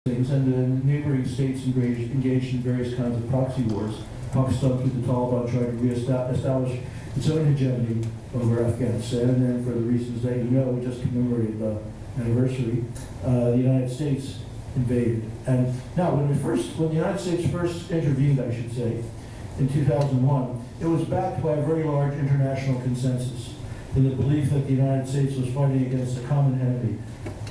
things, and the neighboring states engaged in various kinds of proxy wars. Pakistan, through the Taliban, tried to reestablish its own hegemony over Afghanistan, and then for the reasons that you know, we just commemorated the anniversary, the United States invaded. And now, when the United States first intervened, I should say, in 2001, it was backed by a very large international consensus in the belief that the United States was fighting against a common enemy.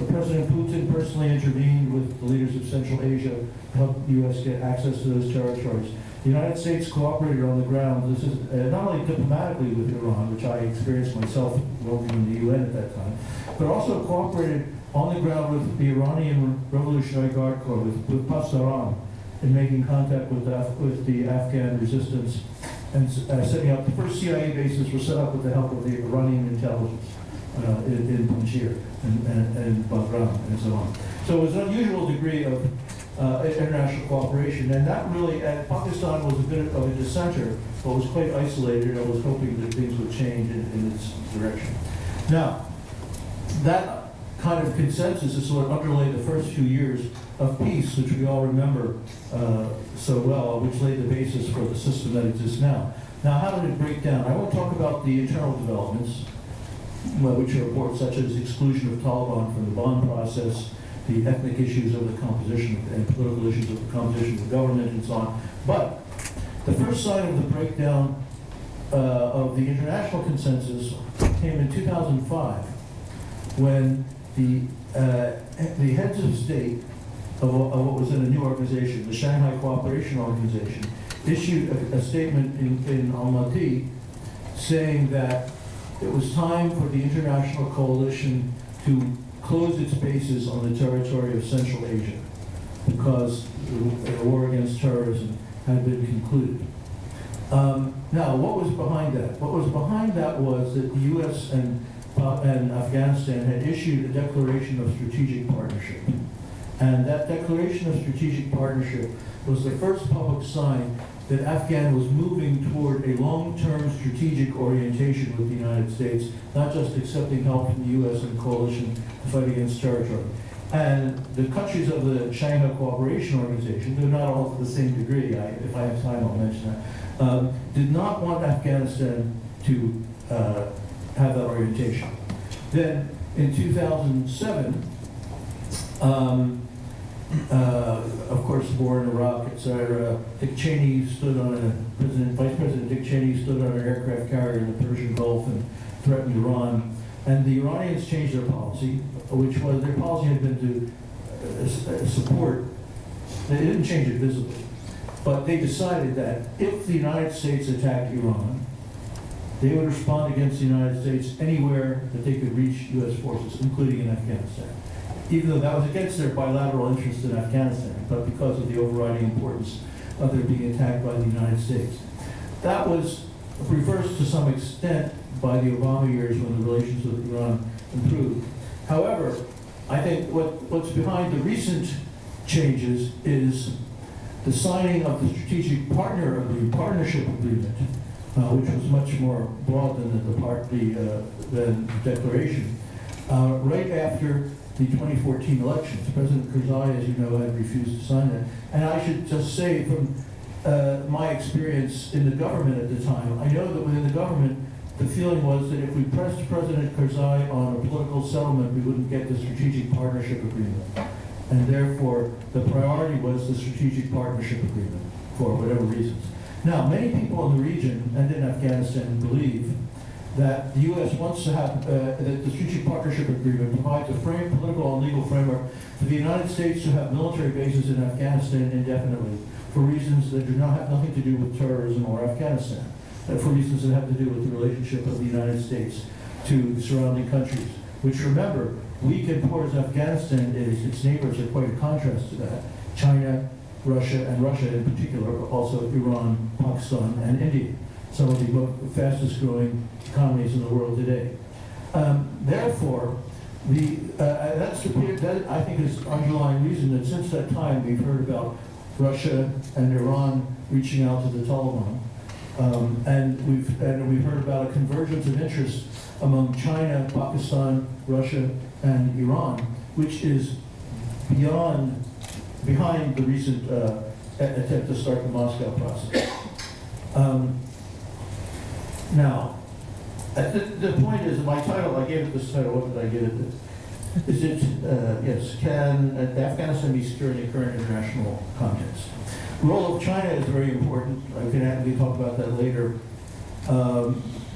President Putin personally intervened with the leaders of Central Asia to help the U.S. get access to those territories. The United States cooperated on the ground. This is not only diplomatically with Iran, which I experienced myself working in the UN at that time, but also cooperated on the ground with the Iranian Revolutionary Guard Corps, with Pasdaran, in making contact with the Afghan resistance, and setting up the first CIA bases were set up with the help of the Iranian intelligence in Panjshir and Bagram and so on. So it was an unusual degree of international cooperation, and that really, Pakistan was a bit of a dissenter, but was quite isolated, and was hoping that things would change in its direction. Now, that kind of consensus is what underlay the first few years of peace, which we all remember so well, which laid the basis for the system that exists now. Now, how did it break down? I want to talk about the internal developments, which are important, such as exclusion of Taliban from the Bonn process, the ethnic issues of the composition and political issues of the composition of the government, and so on. But the first sign of the breakdown of the international consensus came in 2005, when the heads of state of what was in a new organization, the Shanghai Cooperation Organization, issued a statement in Almaty saying that it was time for the international coalition to close its bases on the territory of Central Asia because the war against terrorism had been concluded. Now, what was behind that? What was behind that was that the U.S. and Afghanistan had issued a declaration of strategic partnership. And that declaration of strategic partnership was the first public sign that Afghan was moving toward a long-term strategic orientation with the United States, not just accepting help from the U.S. and coalition to fight against terrorism. And the countries of the Shanghai Cooperation Organization, though not all to the same degree, if I have time I'll mention that, did not want Afghanistan to have that orientation. Then in 2007, of course, war in Iraq, etc. Dick Cheney stood on Vice President Dick Cheney stood on an aircraft carrier in the Persian Gulf and threatened Iran. And the Iranians changed their policy, which was their policy had been to support. They didn't change it visibly, but they decided that if the United States attacked Iran, they would respond against the United States anywhere that they could reach U.S. forces, including in Afghanistan. Even though that was against their bilateral interest in Afghanistan, but because of the overriding importance of their being attacked by the United States. That was reversed to some extent by the Obama years when the relations with Iran improved. However, I think what's behind the recent changes is the signing of the strategic partnership agreement, which was much more broad than the declaration, right after the 2014 elections. President Karzai, as you know, had refused to sign that. And I should just say, from my experience in the government at the time, I know that within the government, the feeling was that if we pressed President Karzai on a political settlement, we wouldn't get the strategic partnership agreement. And therefore, the priority was the strategic partnership agreement, for whatever reasons. Now, many people in the region and in Afghanistan believe that the U.S. wants to have, that the Strategic Partnership Agreement provides a political and legal framework for the United States to have military bases in Afghanistan indefinitely for reasons that do not have nothing to do with terrorism or Afghanistan, for reasons that have to do with the relationship of the United States to the surrounding countries, which, remember, weak and poor as Afghanistan is, its neighbors are quite a contrast to that. China, Russia, and Russia in particular, but also Iran, Pakistan, and India, some of the fastest growing economies in the world today. Therefore, that I think is the underlying reason that since that time we've heard about Russia and Iran reaching out to the Taliban, and we've heard about a convergence of interest among China, Pakistan, Russia, and Iran, which is beyond behind the recent attempt to start the Moscow process. Now, the point is, my title, I gave it this title, what did I give it? Is it, yes, can Afghanistan be secure in the current international context? The role of China is very important. I can actually talk about that later,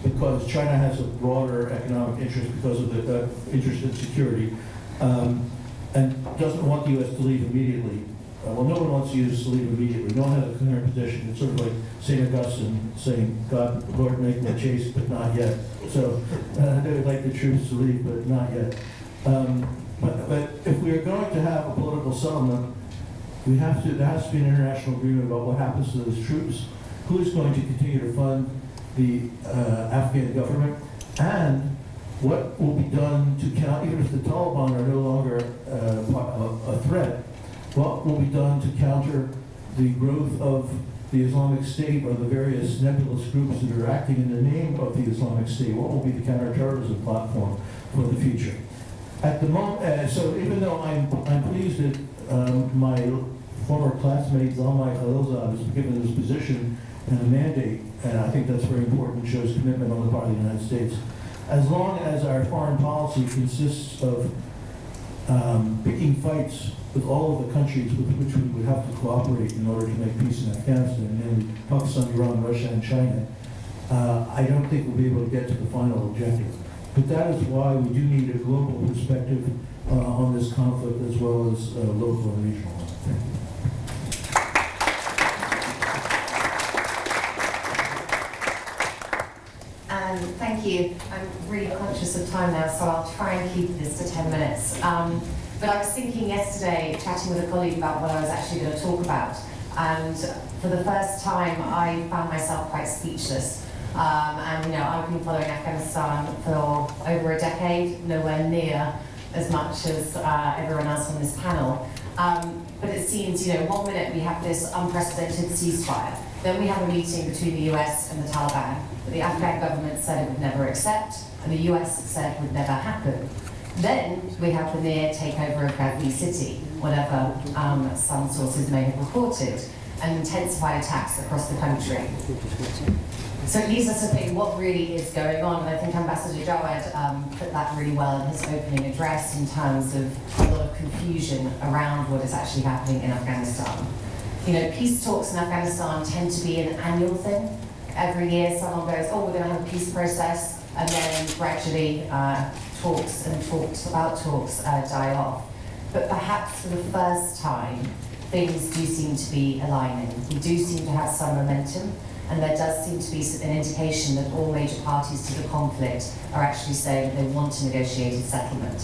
because China has a broader economic interest because of the interest in security, and doesn't want the U.S. to leave immediately. Well, no one wants the U.S. to leave immediately. No one has a coherent position. It's sort of like St. Augustine saying, God, Lord, make me chase, but not yet. So they would like the troops to leave, but not yet. But if we are going to have a political settlement, there has to be an international agreement about what happens to those troops, who is going to continue to fund the Afghan government, and what will be done to count, even if the Taliban are no longer a threat, what will be done to counter the growth of the Islamic State or the various nebulous groups that are acting in the name of the Islamic State? What will be the counterterrorism platform for the future? At the moment, so even though I'm pleased that my former classmate Zalmay Khalilzad was given this position and a mandate, and I think that's very important, shows commitment on the part of the United States. As long as our foreign policy consists of picking fights with all of the countries with which we would have to cooperate in order to make peace in Afghanistan, namely Pakistan, Iran, Russia, and China, I don't think we'll be able to get to the final objective. But that is why we do need a global perspective on this conflict, as well as local and regional. Thank you. I'm really conscious of time now, so I'll try and keep this to 10 minutes. But I was thinking yesterday, chatting with a colleague about what I was actually going to talk about, and for the first time, I found myself quite speechless. And I've been following Afghanistan for over a decade, nowhere near as much as everyone else on this panel. But it seems, 1 minute we have this unprecedented ceasefire, then we have a meeting between the US and the Taliban that the Afghan government said it would never accept, and the US said would never happen. Then we have the near takeover of Ghazni City, whatever some sources may have reported, and intensified attacks across the country. So it leads us to think what really is going on, and I think Ambassador Jawad put that really well in his opening address in terms of a lot of confusion around what is actually happening in Afghanistan. Peace talks in Afghanistan tend to be an annual thing. Every year someone goes, oh, we're going to have a peace process, and then gradually talks die off. But perhaps for the first time, things do seem to be aligning. We do seem to have some momentum, and there does seem to be an indication that all major parties to the conflict are actually saying they want to negotiate a settlement.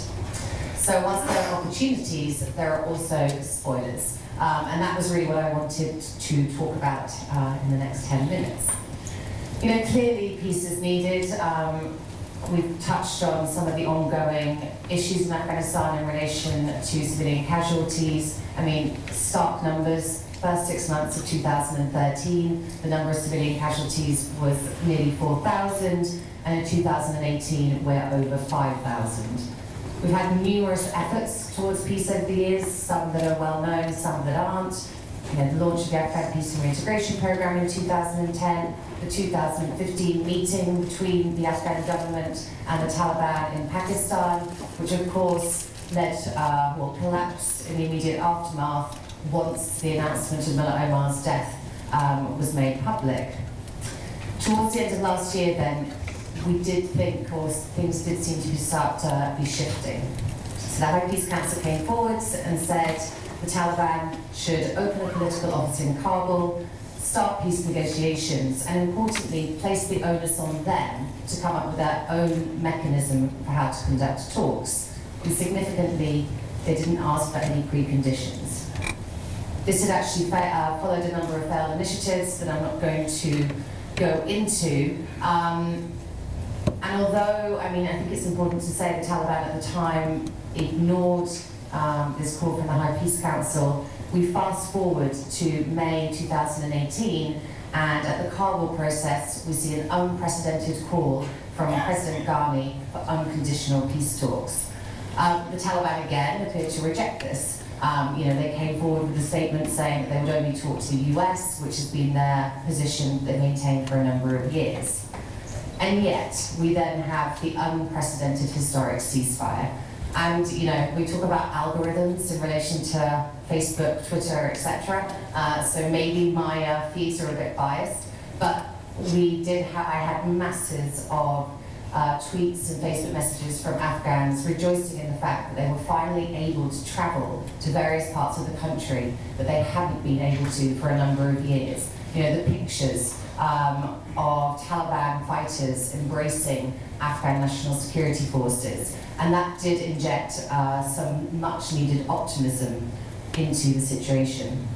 So whilst there are opportunities, there are also spoilers. And that was really what I wanted to talk about in the next 10 minutes. Clearly peace is needed. We've touched on some of the ongoing issues in Afghanistan in relation to civilian casualties. Stark numbers. First 6 months of 2013, the number of civilian casualties was nearly 4,000, and in 2018, we're over 5,000. We've had numerous efforts towards peace over the years, some that are well known, some that aren't. The launch of the Afghan Peace and Reintegration Program in 2010, the 2015 meeting between the Afghan government and the Taliban in Pakistan, which of course collapsed in the immediate aftermath once the announcement of Mullah Omar's death was made public. Towards the end of last year then, we did think, or things did seem to start to be shifting. So the High Peace Council came forward and said the Taliban should open a political office in Kabul, start peace negotiations, and importantly, place the onus on them to come up with their own mechanism for how to conduct talks. And significantly, they didn't ask for any preconditions. This had actually followed a number of failed initiatives that I'm not going to go into. And although, I think it's important to say the Taliban at the time ignored this call from the High Peace Council, we fast forward to May 2018, and at the Kabul process, we see an unprecedented call from President Ghani for unconditional peace talks. The Taliban again appeared to reject this. They came forward with a statement saying that they would only talk to the US, which has been their position they maintained for a number of years. And yet, we then have the unprecedented historic ceasefire. And, we talk about algorithms in relation to Facebook, Twitter, etc. So maybe my feeds are a bit biased, but I had masses of tweets and Facebook messages from Afghans rejoicing in the fact that they were finally able to travel to various parts of the country that they hadn't been able to for a number of years. The pictures of Taliban fighters embracing Afghan National Security Forces, and that did inject some much needed optimism into the situation.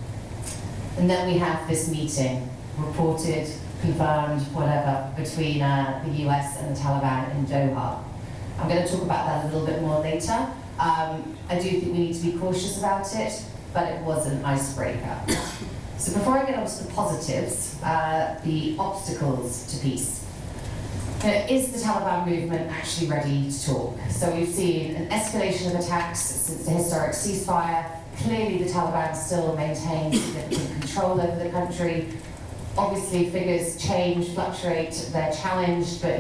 And then we have this meeting, reported, confirmed, whatever, between the US and the Taliban in Doha. I'm going to talk about that a little bit more later. I do think we need to be cautious about it, but it was an icebreaker. So before I get on to the positives, the obstacles to peace. Is the Taliban movement actually ready to talk? So we've seen an escalation of attacks since the historic ceasefire. Clearly the Taliban still maintain significant control over the country. Obviously figures change, fluctuate, they're challenged, but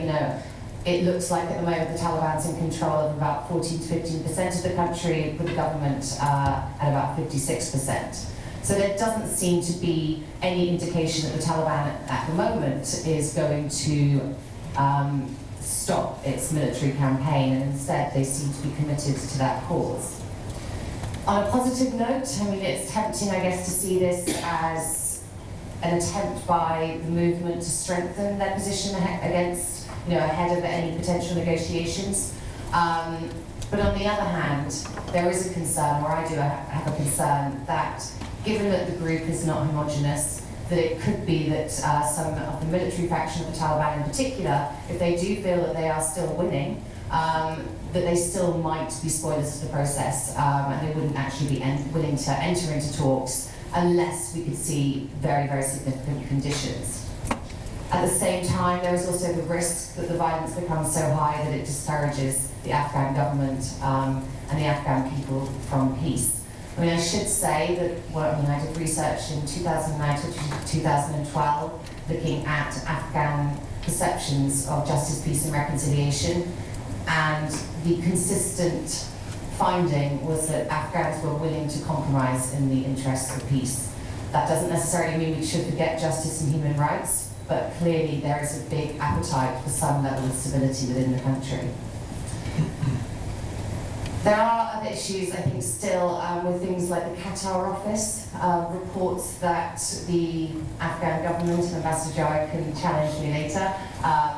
it looks like at the moment the Taliban's in control of about 14 to 15% of the country, with the government at about 56%. So there doesn't seem to be any indication that the Taliban at the moment is going to stop its military campaign, and instead they seem to be committed to that cause. On a positive note, it's tempting, I guess, to see this as an attempt by the movement to strengthen their position against, ahead of any potential negotiations. But on the other hand, there is a concern, or I do have a concern, that given that the group is not homogenous, that it could be that some of the military faction of the Taliban in particular, if they do feel that they are still winning, that they still might be spoilers of the process, and they wouldn't actually be willing to enter into talks unless we could see very, very significant conditions. At the same time, there is also the risk that the violence becomes so high that it discourages the Afghan government and the Afghan people from peace. I should say that I did research in 2009 to 2012 looking at Afghan perceptions of justice, peace and reconciliation, and the consistent finding was that Afghans were willing to compromise in the interests of peace. That doesn't necessarily mean we should forget justice and human rights, but clearly there is a big appetite for some level of stability within the country. There are other issues, I think, still with things like the Qatar office. Reports that the Afghan government, and Ambassador Jowett can challenge me later,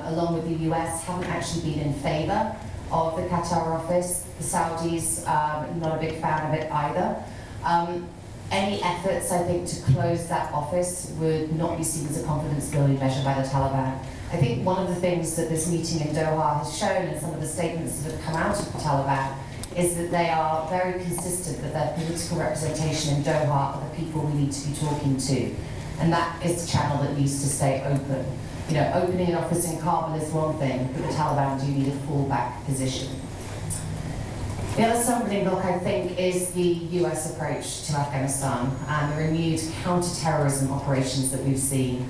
along with the US, haven't actually been in favour of the Qatar office. The Saudis, not a big fan of it either. Any efforts, I think, to close that office would not be seen as a confidence-building measure by the Taliban. I think one of the things that this meeting in Doha has shown, and some of the statements that have come out of the Taliban, is that they are very consistent that their political representation in Doha are the people we need to be talking to. And that is the channel that needs to stay open. Opening an office in Kabul is one thing, but the Taliban do need a fallback position. The other stumbling block, I think, is the US approach to Afghanistan and the renewed counter-terrorism operations that we've seen.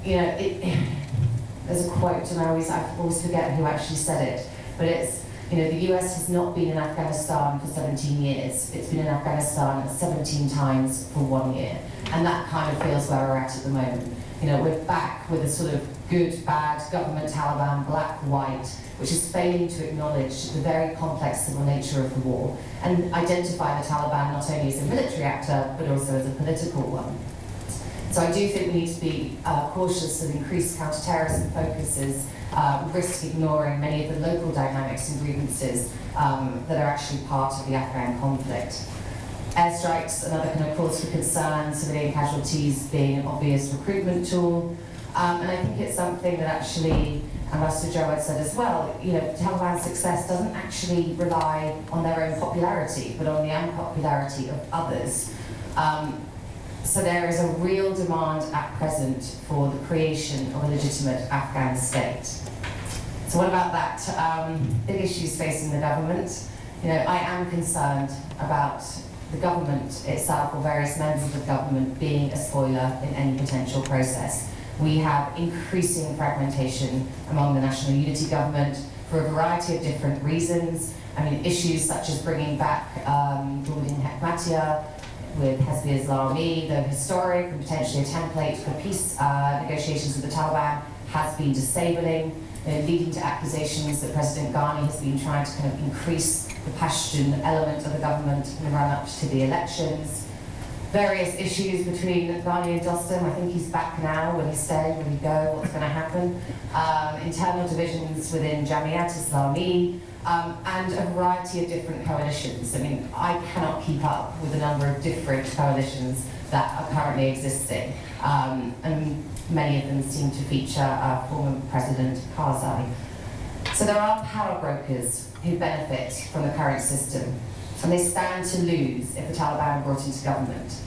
There's a quote, and I always forget who actually said it, but it's, the US has not been in Afghanistan for 17 years. It's been in Afghanistan 17 times for 1 year. And that kind of feels where we're at the moment. We're back with a sort of good, bad, government, Taliban, black, white, which is failing to acknowledge the very complex civil nature of the war and identify the Taliban not only as a military actor, but also as a political one. So I do think we need to be cautious of increased counter-terrorism focuses, risk ignoring many of the local dynamics and grievances that are actually part of the Afghan conflict. Airstrikes, another kind of cause for concern, civilian casualties being an obvious recruitment tool. And I think it's something that actually Ambassador Jowett said as well, Taliban's success doesn't actually rely on their own popularity, but on the unpopularity of others. So there is a real demand at present for the creation of a legitimate Afghan state. So what about that? Big issues facing the government. I am concerned about the government itself, or various members of the government, being a spoiler in any potential process. We have increasing fragmentation among the National Unity Government for a variety of different reasons. I mean, issues such as bringing back Gordon Hekmatyar with Hezbollah Islami, though historic and potentially a template for peace negotiations with the Taliban, has been disabling, leading to accusations that President Ghani has been trying to kind of increase the Pashtun element of the government in the run-up to the elections. Various issues between Ghani and Dostum. I think he's back now. Will he stay? Will he go? What's going to happen? Internal divisions within Jamiat Islami, and a variety of different coalitions. I mean, I cannot keep up with the number of different coalitions that are currently existing, and many of them seem to feature former President Karzai. So there are power brokers who benefit from the current system, and they stand to lose if the Taliban are brought into government,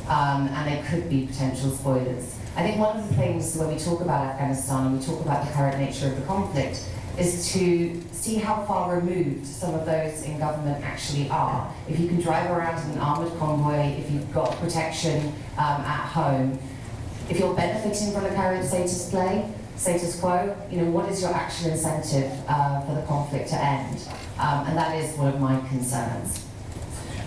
and they could be potential spoilers. I think one of the things when we talk about Afghanistan and we talk about the current nature of the conflict is to see how far removed some of those in government actually are. If you can drive around in an armoured convoy, if you've got protection at home, if you're benefiting from the current status quo, what is your actual incentive for the conflict to end? And that is one of my concerns.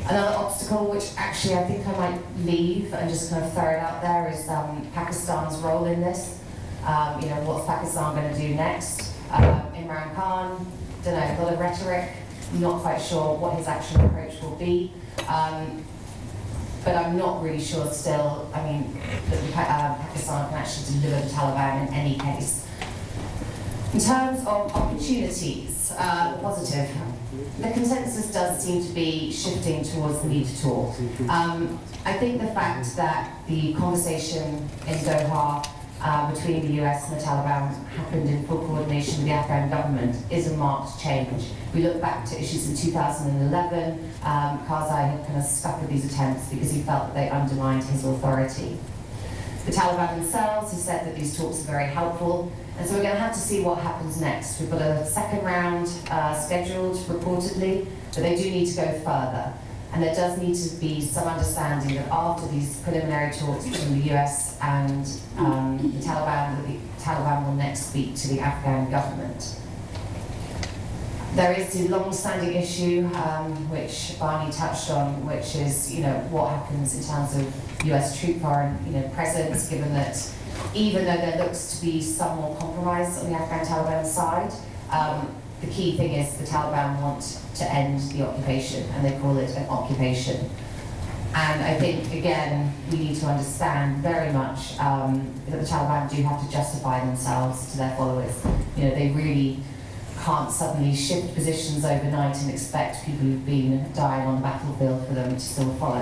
Another obstacle, which actually I think I might leave and just kind of throw it out there, is Pakistan's role in this. What's Pakistan going to do next? Imran Khan, don't know, a lot of rhetoric, not quite sure what his actual approach will be. But I'm not really sure still, that Pakistan can actually deliver the Taliban in any case. In terms of opportunities, positive, the consensus does seem to be shifting towards the need to talk. I think the fact that the conversation in Doha between the US and the Taliban happened in full coordination with the Afghan government is a marked change. We look back to issues in 2011, Karzai had kind of scuppered these attempts because he felt that they undermined his authority. The Taliban themselves have said that these talks are very helpful, and so we're going to have to see what happens next. We've got a second round scheduled, reportedly, but they do need to go further. And there does need to be some understanding that after these preliminary talks between the US and the Taliban will next speak to the Afghan government. There is the long-standing issue, which Barney touched on, which is, what happens in terms of US troop foreign, presence, given that even though there looks to be some more compromise on the Afghan Taliban side, the key thing is the Taliban want to end the occupation, and they call it an occupation. And I think, again, we need to understand very much that the Taliban do have to justify themselves to their followers. They really can't suddenly shift positions overnight and expect people who've been dying on the battlefield for them to still follow.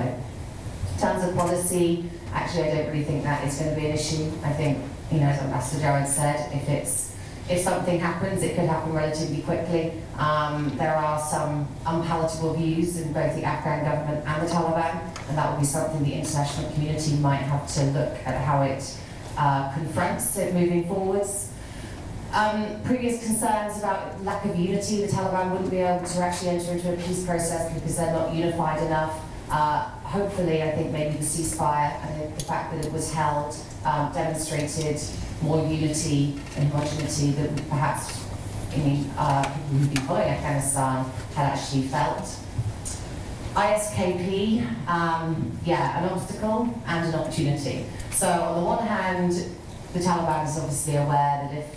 In terms of policy, actually, I don't really think that is going to be an issue. I think, as Ambassador Joe said, if something happens, it could happen relatively quickly. There are some unpalatable views in both the Afghan government and the Taliban, and that will be something the international community might have to look at how it confronts it moving forwards. Previous concerns about lack of unity, the Taliban wouldn't be able to actually enter into a peace process because they're not unified enough. Hopefully, I think maybe the ceasefire and the fact that it was held demonstrated more unity and homogeneity that perhaps people who've been following Afghanistan had actually felt. ISKP, an obstacle and an opportunity. So on the one hand, the Taliban is obviously aware that if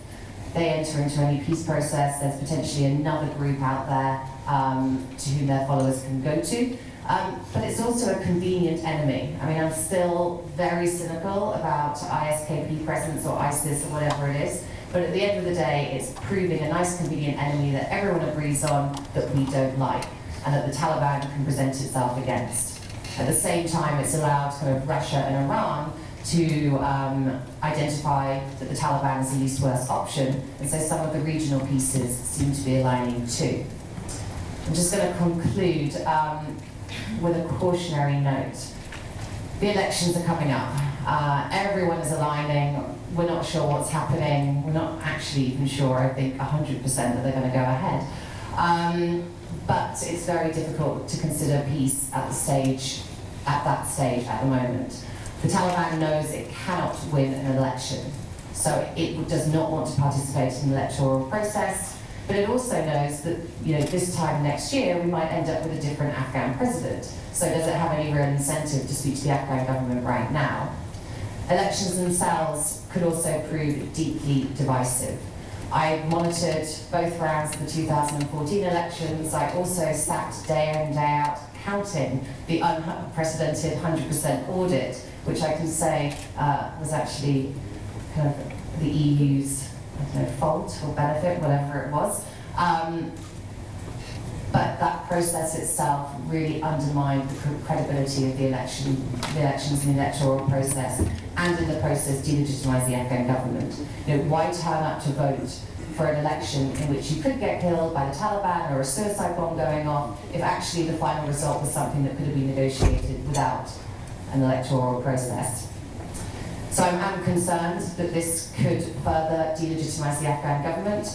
they enter into any peace process, there's potentially another group out there to whom their followers can go to. But it's also a convenient enemy. I'm still very cynical about ISKP presence or ISIS or whatever it is, but at the end of the day, it's proving a nice convenient enemy that everyone agrees on that we don't like, and that the Taliban can present itself against. At the same time, it's allowed kind of Russia and Iran to identify that the Taliban is the least worst option, and so some of the regional pieces seem to be aligning too. I'm just going to conclude with a cautionary note. The elections are coming up. Everyone is aligning. We're not sure what's happening. We're not actually even sure, I think, 100% that they're going to go ahead. but it's very difficult to consider peace at that stage at the moment. The Taliban knows it cannot win an election, so it does not want to participate in the electoral process, but it also knows that this time next year we might end up with a different Afghan president. So does it have any real incentive to speak to the Afghan government right now? Elections themselves could also prove deeply divisive. I monitored both rounds of the 2014 elections. I also sat day in, day out counting the unprecedented 100% audit, which I can say was actually kind of the EU's fault or benefit, whatever it was. But that process itself really undermined the credibility of the elections and the electoral process, and in the process delegitimised the Afghan government. Why turn up to vote for an election in which you could get killed by the Taliban or a suicide bomb going off if actually the final result was something that could have been negotiated without an electoral process? So I'm concerned that this could further delegitimise the Afghan government.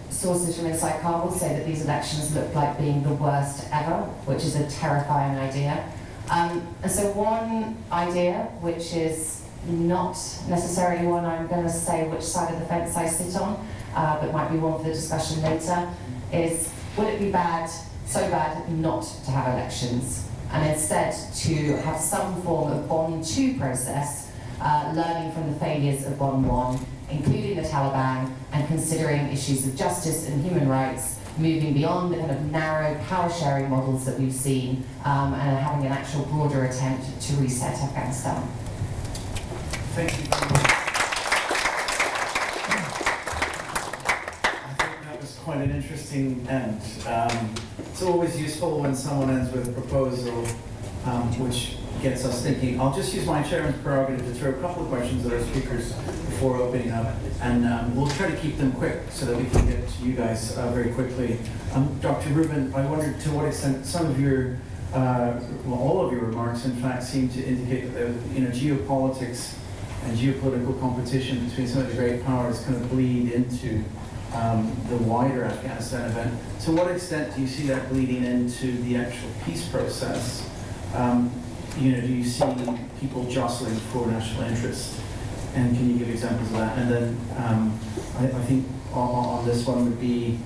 Sources from inside Kabul say that these elections look like being the worst ever, which is a terrifying idea. And so one idea, which is not necessarily one I'm going to say which side of the fence I sit on, but might be one for the discussion later, is would it be so bad not to have elections, and instead to have some form of Bond 2 process, learning from the failures of Bond 1, including the Taliban, and considering issues of justice and human rights, moving beyond the kind of narrow power-sharing models that we've seen, and having an actual broader attempt to reset Afghanistan. Thank you very much. I think that was quite an interesting end. It's always useful when someone ends with a proposal which gets us thinking. I'll just use my chairman's prerogative to throw a couple of questions at our speakers before opening up, and we'll try to keep them quick so that we can get to you guys very quickly. Dr. Rubin, I wondered to what extent some of your, all of your remarks, in fact, seem to indicate that geopolitics and geopolitical competition between some of the great powers kind of bleed into the wider Afghanistan event. To what extent do you see that bleeding into the actual peace process? Do you see people jostling for national interest? And can you give examples of that? And then I think on this one would be,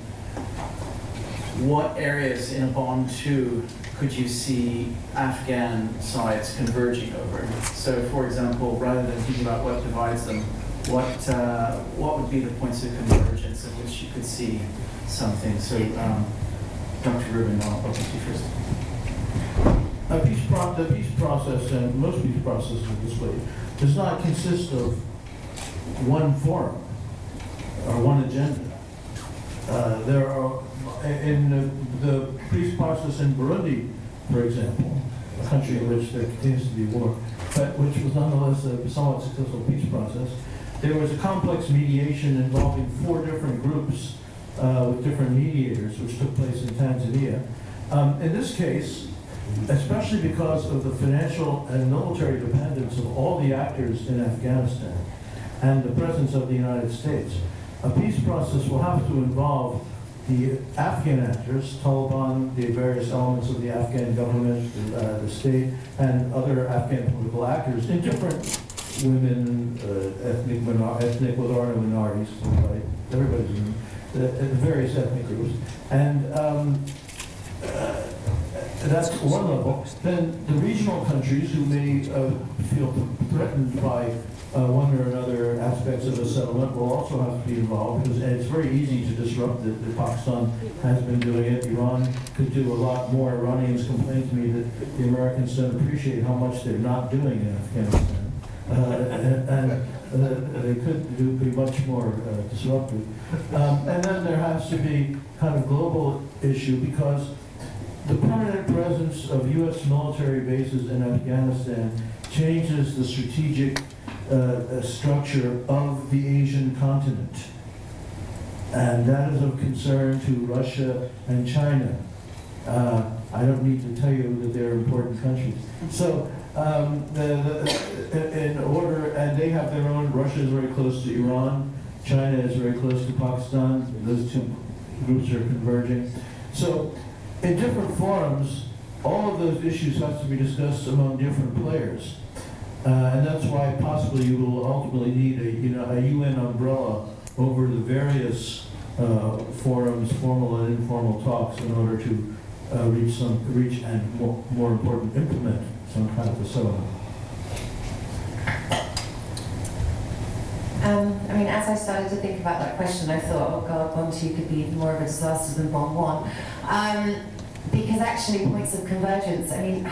what areas in a Bond 2 could you see Afghan sides converging over? So, for example, rather than thinking about what divides them, what would be the points of convergence at which you could see something? So, Dr. Rubin, I'll open to you first. The peace process, and most peace processes this way, does not consist of one forum or one agenda. There are, in the peace process in Burundi, for example, a country in which there continues to be war, but which was nonetheless a somewhat successful peace process, there was a complex mediation involving 4 different groups with different mediators, which took place in Tanzania. In this case, especially because of the financial and military dependence of all the actors in Afghanistan and the presence of the United States, a peace process will have to involve the Afghan actors, Taliban, the various elements of the Afghan government, the state, and other Afghan political actors in different women, ethnic minority minorities, everybody's in the various ethnic groups. And that's one level. Then the regional countries who may feel threatened by one or another aspects of a settlement will also have to be involved, because it's very easy to disrupt it. Pakistan has been doing it. Iran could do a lot more. Iranians complain to me that the Americans don't appreciate how much they're not doing in Afghanistan. And they could be much more disruptive. And then there has to be kind of global issue, because the permanent presence of U.S. military bases in Afghanistan changes the strategic structure of the Asian continent. And that is of concern to Russia and China. I don't need to tell you that they're important countries. So, in order, and they have their own, Russia is very close to Iran, China is very close to Pakistan, those two groups are converging. So, in different forums, all of those issues have to be discussed among different players. And that's why possibly you will ultimately need a UN umbrella over the various forums, formal and informal talks, in order to reach and more important, implement some kind of a settlement. I mean, as I started to think about that question, I thought, oh God, Bond 2 could be even more of a disaster than Bond 1. Because actually, points of convergence, I mean,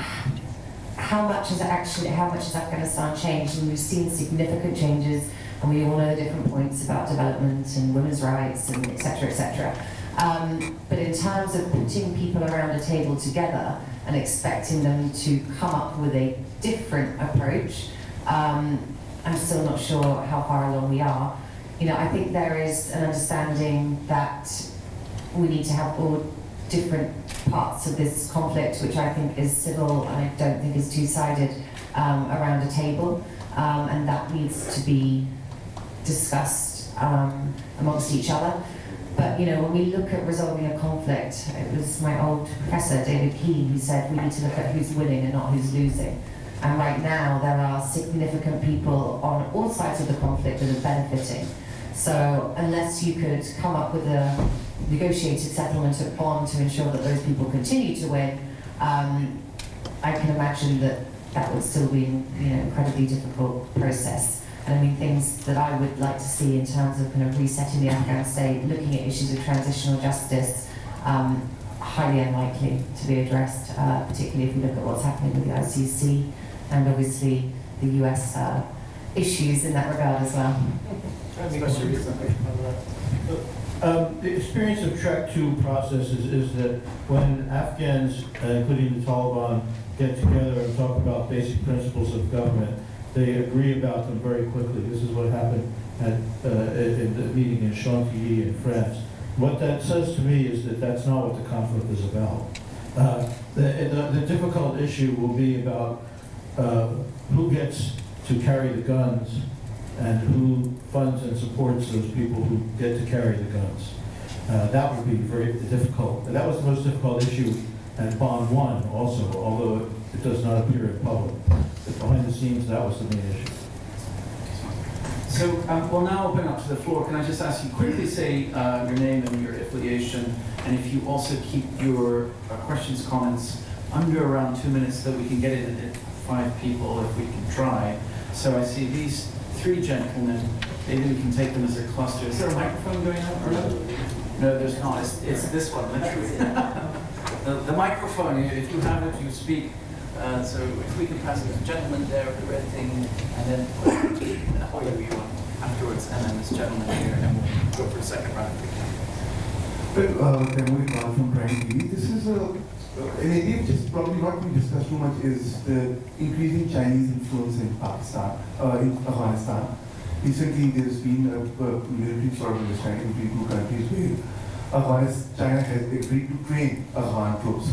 how much has Afghanistan changed? And we've seen significant changes, and we all know the different points about development and women's rights and et cetera, et cetera. But in terms of putting people around a table together and expecting them to come up with a different approach, I'm still not sure how far along we are. You know, I think there is an understanding that we need to have all different parts of this conflict, which I think is civil and I don't think is two-sided, around a table, and that needs to be discussed amongst each other. But you know, when we look at resolving a conflict, it was my old professor, David Keane, who said we need to look at who's winning and not who's losing. And right now, there are significant people on all sides of the conflict that are benefiting. So unless you could come up with a negotiated settlement at Bonn to ensure that those people continue to win, I can imagine that that would still be an incredibly difficult process. And I mean, things that I would like to see in terms of kind of resetting the Afghan state, looking at issues of transitional justice, highly unlikely to be addressed, particularly if we look at what's happening with the ICC and obviously the US issues in that regard as well. The experience of Track 2 processes is that when Afghans, including the Taliban, get together and talk about basic principles of government, they agree about them very quickly. This is what happened at in the meeting in Chantilly in France. What that says to me is that that's not what the conflict is about. The difficult issue will be about who gets to carry the guns and who funds and supports those people who get to carry the guns. That would be very difficult. That was the most difficult issue at Bond 1 also, although it does not appear in public. But behind the scenes, that was the main issue. So we'll now open up to the floor. Can I just ask you quickly say your name and your affiliation, and if you also keep your questions, comments under around 2 minutes so that we can get it at 5 people if we can try. So I see these 3 gentlemen. Maybe we can take them as a cluster. Is there a microphone going out? Or no? No, there's not. It's this one, literally. The microphone, if you have it, you speak. So if we can pass it to the gentleman there with the red thing, and then whoever you want afterwards, and then this gentleman here, and we'll go for a second round. Well, from Prime TV. This is an area which is probably not being discussed too much is the increasing Chinese influence in Pakistan, in Afghanistan. Recently, there's been a military sort of understanding between 2 countries where China has agreed to train Afghan troops.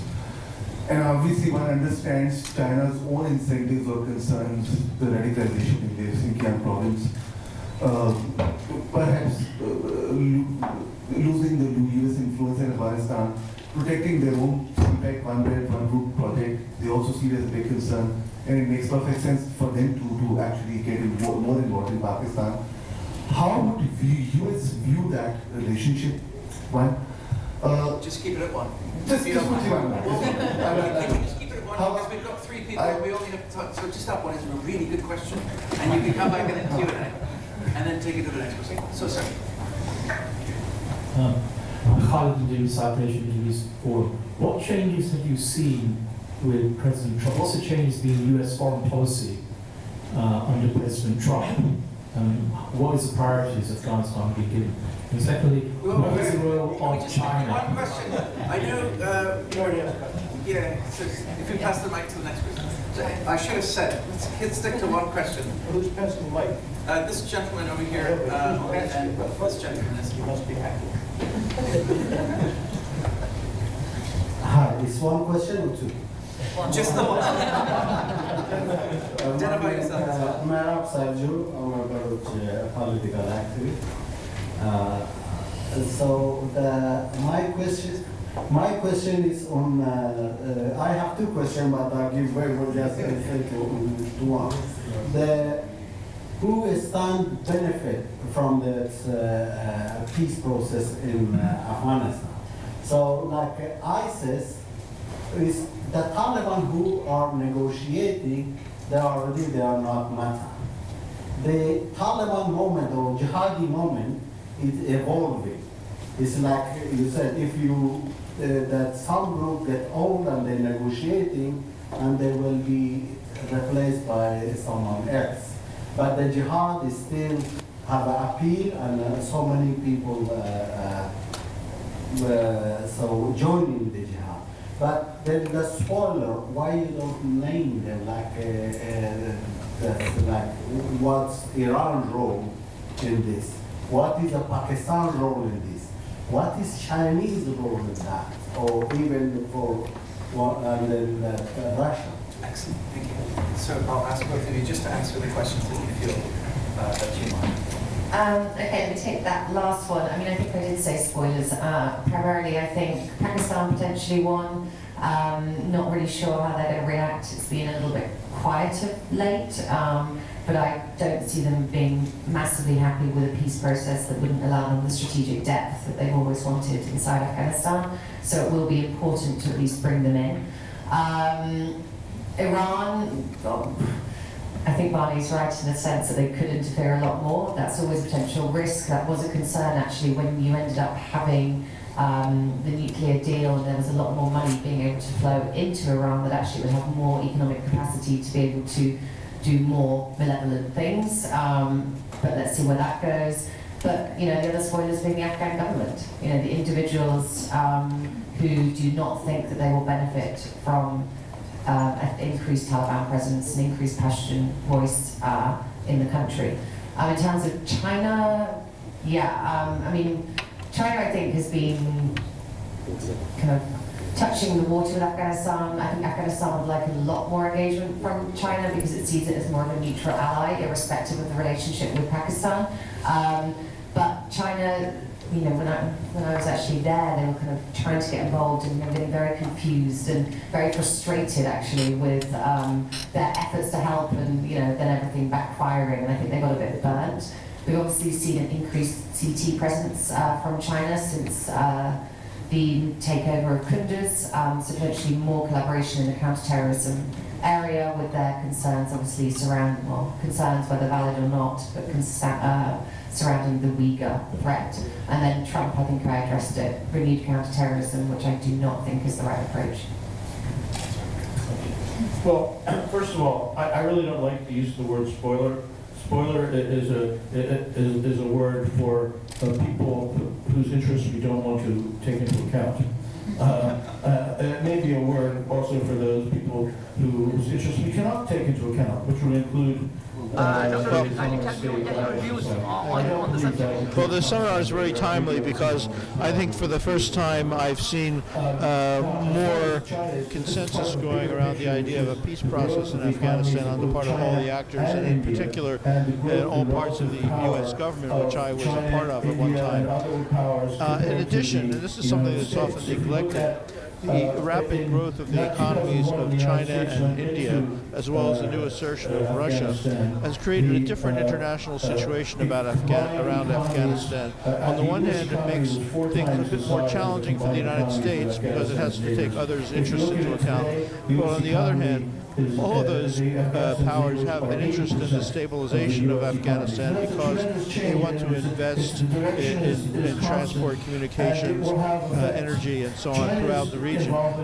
And obviously one understands China's own incentives or concerns, the radicalization in the Xinjiang province, perhaps losing the US influence in Afghanistan, protecting their own CPAC One Belt One Route project. They also see it as a big concern, and it makes perfect sense for them to actually get more involved in Pakistan. How would US view that relationship? One. Just keep it at 1. Just keep it at 1 because we've got 3 people. We only have time. So just that one is a really good question, and you can come back and then Q&A, and then take it to the next person. So sorry. Khalid Nadeem, Citation News 4. What changes have you seen with President Trump? What's the changes been US foreign policy under President Trump? What is the priorities Afghanistan being given? And secondly, what is the role of China? One question. I know. Yeah. So if you pass the mic to the next person. I should have said. Let's stick to one question. Who's passing the mic? This gentleman over here, and this gentleman is. You must be happy. Hi, it's one question or 2? Just the one. Identify yourself as well. Merhaba Savcı, I'm a political activist. So my question, My question is on, I have two questions, but I'll give very well just to one. Who stand benefit from this peace process in Afghanistan? So like ISIS is the Taliban who are negotiating, they are not matter. The Taliban movement or jihadi movement is evolving. It's like you said, if you, that some group get old and they're negotiating and they will be replaced by someone else. But the jihad is still have an appeal and so many people so joining the jihad. But then the spoiler, why you don't name them like what's Iran's role in this? What is the Pakistan role in this? What is Chinese role in that? Or even for and then Russia? Excellent, thank you. So I'll ask both of you just to answer the questions that you feel that you want. Okay, let me take that last one. I mean, I think I did say spoilers. Primarily, I think Pakistan potentially won. Not really sure how they're going to react. It's been a little bit quiet of late, but I don't see them being massively happy with a peace process that wouldn't allow them the strategic depth that they've always wanted inside Afghanistan. So it will be important to at least bring them in. Iran, I think Barney's right in the sense that they could interfere a lot more. That's always a potential risk. That was a concern actually when you ended up having the nuclear deal and there was a lot more money being able to flow into Iran that actually would have more economic capacity to be able to do more malevolent things. But let's see where that goes. But you know, the other spoilers being the Afghan government. You know, the individuals who do not think that they will benefit from an increased Taliban presence, an increased Pashtun voice in the country. In terms of China, yeah, I mean, China I think has been kind of touching the water with Afghanistan. I think Afghanistan would like a lot more engagement from China because it sees it as more of a neutral ally, irrespective of the relationship with Pakistan. But China, you know, when I was actually there, they were kind of trying to get involved and they were getting very confused and very frustrated actually with their efforts to help and, you know, then everything backfiring, and I think they got a bit burnt. We've obviously seen an increased CT presence from China since the takeover of Kunduz, so potentially more collaboration in the counterterrorism area with their concerns obviously surrounding, well, concerns whether valid or not, but surrounding the Uyghur threat. And then Trump, I think I addressed it, renewed counterterrorism, which I do not think is the right approach. Well, first of all, I really don't like the use of the word spoiler. Spoiler is a word for people whose interests we don't want to take into account. It may be a word also for those people whose interests we cannot take into account, which would include Well, the seminar is very timely because I think for the first time I've seen more consensus going around the idea of a peace process in Afghanistan on the part of all the actors, and in particular in all parts of the U.S. government, which I was a part of at one time. In addition, and this is something that's often neglected, the rapid growth of the economies of China and India, as well as the new assertion of Russia, has created a different international situation about around Afghanistan. On the one hand, it makes things a bit more challenging for the United States because it has to take others' interests into account. But on the other hand, all of those powers have an interest in the stabilization of Afghanistan because they want to invest in transport, communications, energy, and so on throughout the region.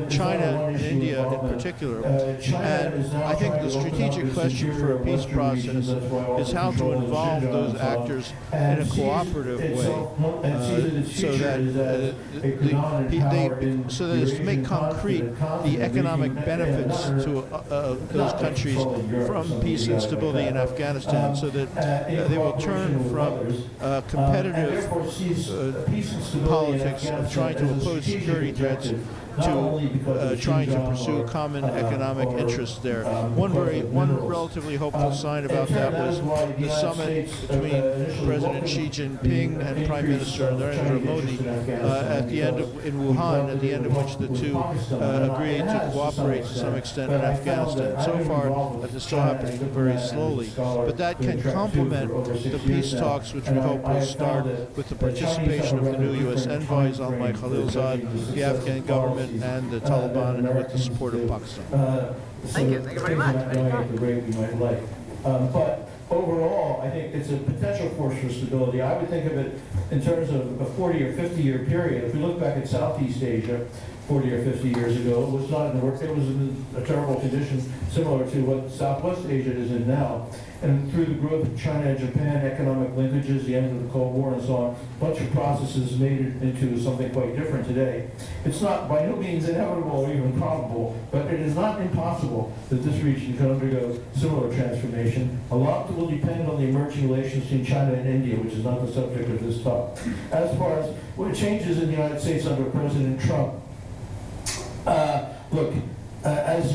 China and India in particular. And I think the strategic question for a peace process is how to involve those actors in a cooperative way so that it's to make concrete the economic benefits to those countries from peace and stability in Afghanistan, so that they will turn from competitive politics of trying to oppose security threats to trying to pursue common economic interests there. One relatively hopeful sign about that was the summit between President Xi Jinping and Prime Minister Narendra Modi in Wuhan, at the end of which the two agreed to cooperate to some extent in Afghanistan. So far, that is still happening very slowly, but that can complement the peace talks, which we hope will start with the participation of the new U.S. envoy, Zalmay Khalilzad, the Afghan government, and the Taliban, and with the support of Pakistan. Thank you very much. At the rate we might like. But overall, I think it's a potential force for stability. I would think of it in terms of a 40 or 50-year period. If we look back at Southeast Asia, 40 or 50 years ago, it was not in the work. It was in a terrible condition, similar to what Southwest Asia is in now. And through the growth of China and Japan, economic linkages, the end of the Cold War, and so on, a bunch of processes made it into something quite different today. It's not by no means inevitable or even probable, but it is not impossible that this region can undergo similar transformation. A lot will depend on the emerging relations between China and India, which is not the subject of this talk. As far as what changes in the United States under President Trump, look, as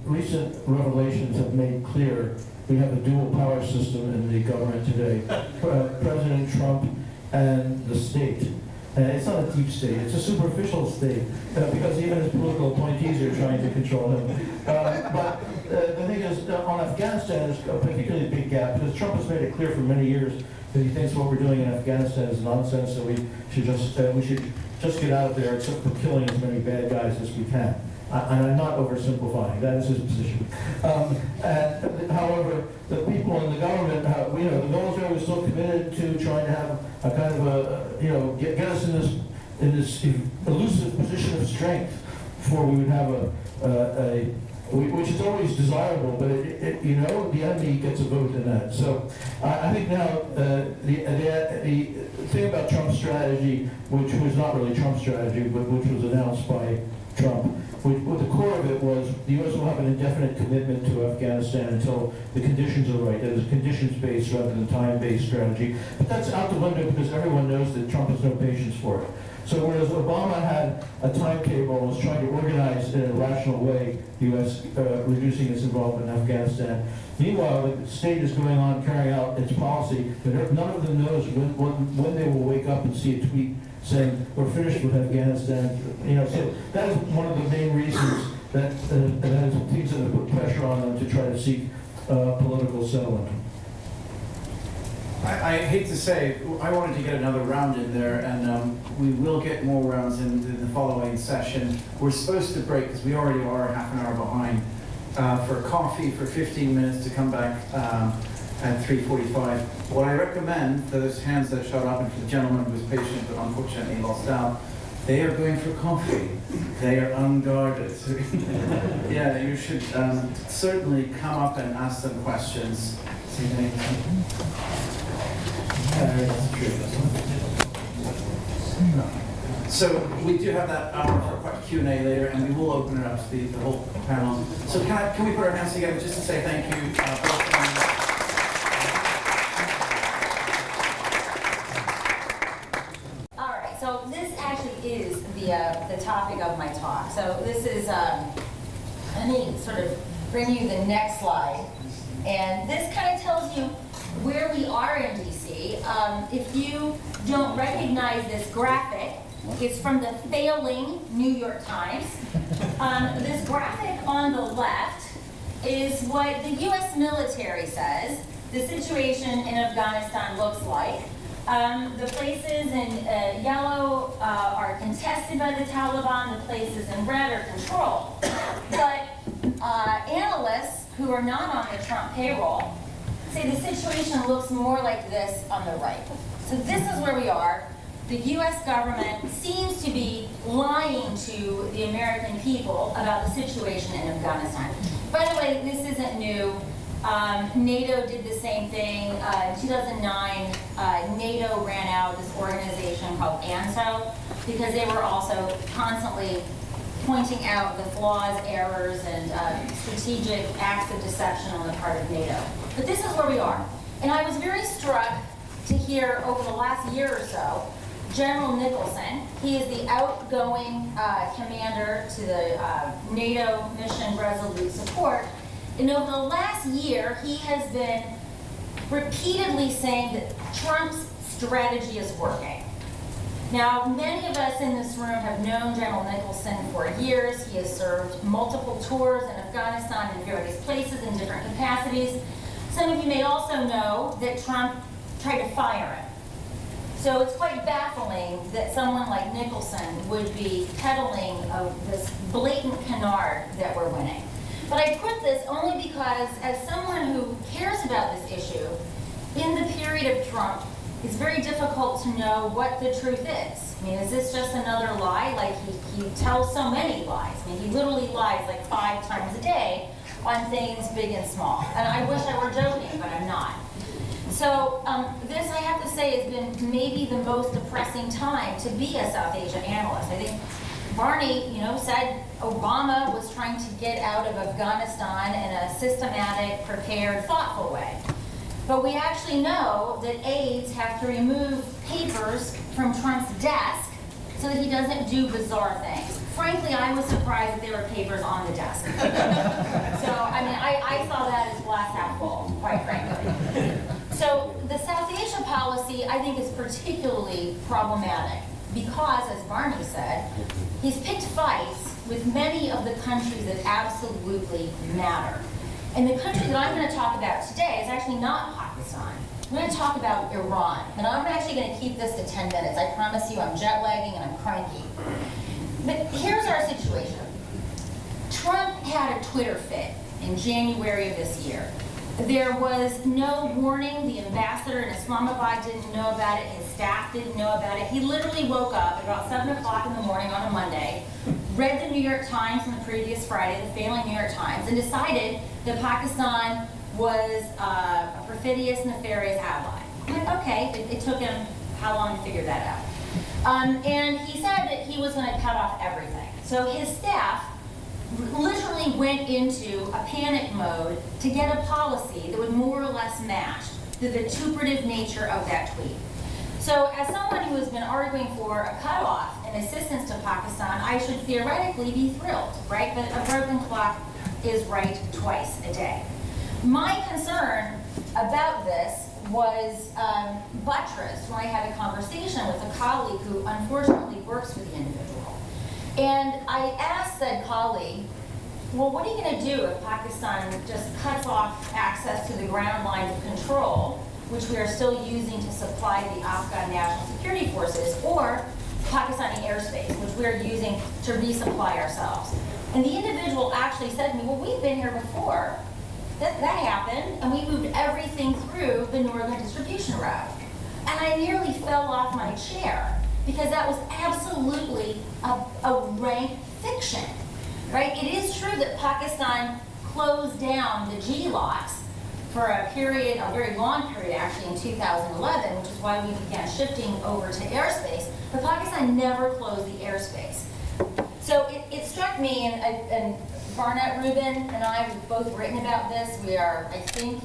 recent revelations have made clear, we have a dual power system in the government today. President Trump and the state. It's not a deep state, it's a superficial state, because even his political appointees are trying to control him. But the thing is, on Afghanistan is a particularly big gap, because Trump has made it clear for many years that he thinks what we're doing in Afghanistan is nonsense, and we should just get out of there, except for killing as many bad guys as we can. And I'm not oversimplifying, that is his position. However, the people in the government, the military was still committed to trying to have a kind of a, get us in this elusive position of strength before we would have which is always desirable, but the enemy gets a vote in that. So I think now the thing about Trump's strategy, which was not really Trump's strategy, but which was announced by Trump, the core of it was the U.S. will have an indefinite commitment to Afghanistan until the conditions are right. That is conditions-based rather than time-based strategy. But that's out the window because everyone knows that Trump has no patience for it. So whereas Obama had a timetable and was trying to organize in a rational way the U.S. Reducing its involvement in Afghanistan, meanwhile the state is going on carrying out its policy, but none of them knows when they will wake up and see a tweet saying we're finished with Afghanistan. So that is one of the main reasons that things that have put pressure on them to try to seek political settlement. I hate to say, I wanted to get another round in there, and we will get more rounds in the following session. We're supposed to break, because we already are half an hour behind, for coffee for 15 minutes to come back at 3:45. What I recommend, for those hands that shut up, and for the gentleman who was patient but unfortunately lost out, they are going for coffee. They are unguarded. Yeah, you should certainly come up and ask them questions. So we do have that hour for Q&A later, and we will open it up to the whole panel. So can we put our hands together just to say thank you? All right, so this actually is the topic of my talk. So this is, let me sort of bring you the next slide. And this kind of tells you where we are in DC. If you don't recognize this graphic, it's from the failing New York Times. This graphic on the left is what the US military says the situation in Afghanistan looks like. The places in yellow are contested by the Taliban, the places in red are controlled. But analysts who are not on the Trump payroll say the situation looks more like this on the right. So this is where we are. The US government seems to be lying to the American people about the situation in Afghanistan. By the way, this isn't new. NATO did the same thing. In 2009, NATO ran out this organization called ANSO because they were also constantly pointing out the flaws, errors, and strategic acts of deception on the part of NATO. But this is where we are. And I was very struck to hear over the last year or so General Nicholson. He is the outgoing commander to the NATO Mission Resolute Support. And over the last year, he has been repeatedly saying that Trump's strategy is working. Now, many of us in this room have known General Nicholson for years. He has served multiple tours in Afghanistan in various places in different capacities. Some of you may also know that Trump tried to fire him. So it's quite baffling that someone like Nicholson would be peddling of this blatant canard that we're winning. But I put this only because, as someone who cares about this issue, in the period of Trump, it's very difficult to know what the truth is. I mean, is this just another lie? Like, he tells so many lies. I mean, he literally lies like 5 times a day on things big and small. And I wish I were joking, but I'm not. So this, I have to say, has been maybe the most depressing time to be a South Asia analyst. I think Barney, said Obama was trying to get out of Afghanistan in a systematic, prepared, thoughtful way. But we actually know that aides have to remove papers from Trump's desk so that he doesn't do bizarre things. Frankly, I was surprised that there were papers on the desk. So, I mean, I saw that as glass half full, quite frankly. So the South Asia policy, I think, is particularly problematic because, as Barney said, he's picked fights with many of the countries that absolutely matter. And the country that I'm going to talk about today is actually not Pakistan. I'm going to talk about Iran. And I'm actually going to keep this to 10 minutes. I promise you, I'm jet lagging and I'm cranky. But here's our situation. Trump had a Twitter fit in January of this year. There was no warning. The ambassador in Islamabad didn't know about it. His staff didn't know about it. He literally woke up at about 7 o'clock in the morning on a Monday, read the New York Times from the previous Friday, the failing New York Times, and decided that Pakistan was a perfidious, nefarious ally. I'm like, okay, it took him how long to figure that out? And he said that he was going to cut off everything. So his staff literally went into a panic mode to get a policy that would more or less match the vituperative nature of that tweet. So as someone who has been arguing for a cutoff and assistance to Pakistan, I should theoretically be thrilled, right? But a broken clock is right twice a day. My concern about this was buttressed when I had a conversation with a colleague who unfortunately works with the individual. And I asked said colleague, well, what are you going to do if Pakistan just cuts off access to the ground lines of control, which we are still using to supply the Afghan National Security Forces, or Pakistani airspace, which we're using to resupply ourselves? And the individual actually said to me, well, we've been here before. That happened, and we moved everything through the northern distribution route. And I nearly fell off my chair, because that was absolutely a rank fiction, right? It is true that Pakistan closed down the G-locks for a period, a very long period actually, in 2011, which is why we began shifting over to airspace, but Pakistan never closed the airspace. So it struck me, and Barnett Rubin and I have both written about this. We are, I think,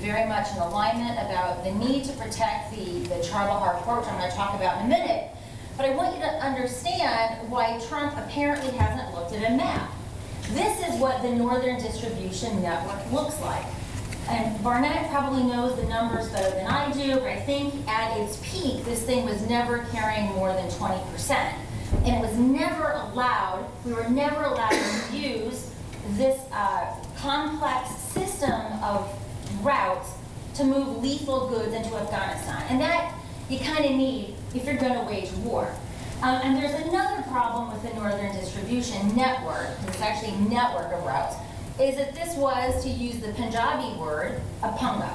very much in alignment about the need to protect the Charbahar Port, which I'm going to talk about in a minute. But I want you to understand why Trump apparently hasn't looked at a map. This is what the Northern Distribution Network looks like. And Barnett probably knows the numbers better than I do, but I think at its peak, this thing was never carrying more than 20%. And it was never allowed, we were never allowed to use this complex system of routes to move lethal goods into Afghanistan. And that you kind of need if you're going to wage war. And there's another problem with the Northern Distribution Network, it's actually a network of routes, is that this was, to use the Punjabi word, a punga,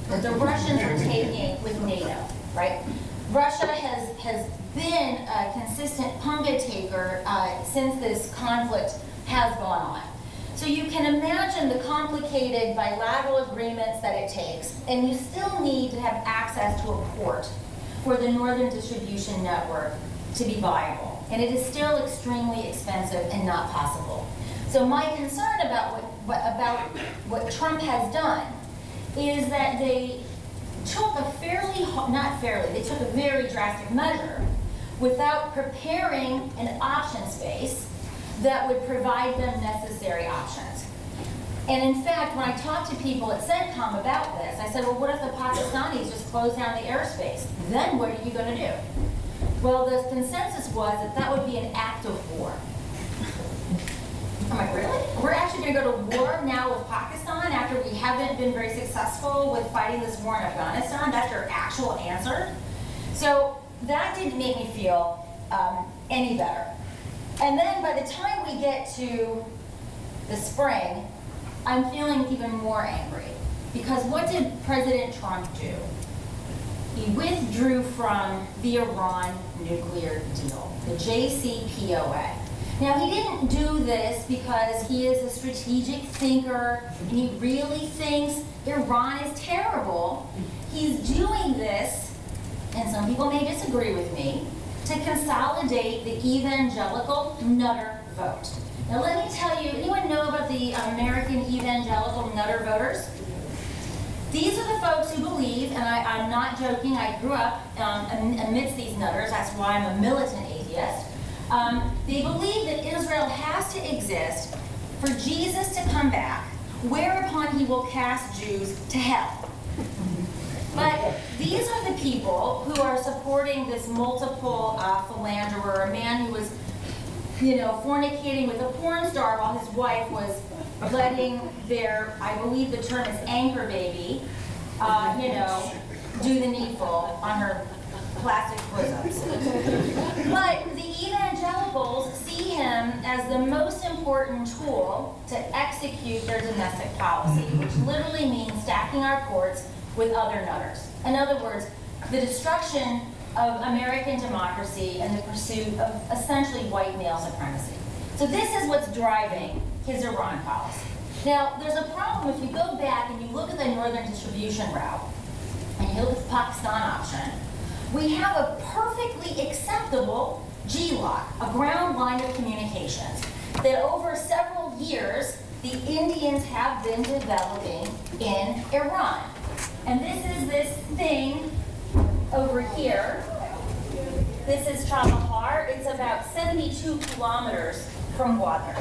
that the Russians were taking with NATO, right? Russia has been a consistent punga taker since this conflict has gone on. So you can imagine the complicated bilateral agreements that it takes, and you still need to have access to a port for the Northern Distribution Network to be viable. And it is still extremely expensive and not possible. So my concern about what Trump has done is that they took a they took a very drastic measure without preparing an option space that would provide them necessary options. And in fact, when I talked to people at CENTCOM about this, I said, well, what if the Pakistanis just close down the airspace? Then what are you going to do? Well, the consensus was that that would be an act of war. I'm like, really? We're actually going to go to war now with Pakistan after we haven't been very successful with fighting this war in Afghanistan? That's your actual answer? So that didn't make me feel any better. And then by the time we get to the spring, I'm feeling even more angry. Because what did President Trump do? He withdrew from the Iran nuclear deal, the JCPOA. Now, he didn't do this because he is a strategic thinker and he really thinks Iran is terrible. He's doing this, and some people may disagree with me, to consolidate the evangelical nutter vote. Now, let me tell you, anyone know about the American evangelical nutter voters? These are the folks who believe, and I'm not joking, I grew up amidst these nutters, that's why I'm a militant atheist. They believe that Israel has to exist for Jesus to come back, whereupon he will cast Jews to hell. But these are the people who are supporting this multiple philanderer, a man who was, fornicating with a porn star while his wife was letting their, I believe the term is anchor baby, do the needful on her plastic bosoms. But the evangelicals see him as the most important tool to execute their domestic policy, which literally means stacking our courts with other nutters. In other words, the destruction of American democracy and the pursuit of essentially white male supremacy. So this is what's driving his Iran policy. Now, there's a problem if you go back and you look at the northern distribution route, and you look at the Pakistan option, we have a perfectly acceptable GLOC, a ground line of communications, that over several years, the Indians have been developing in Iran. And this is this thing over here. This is Chabahar. It's about 72 kilometers from Gwadar.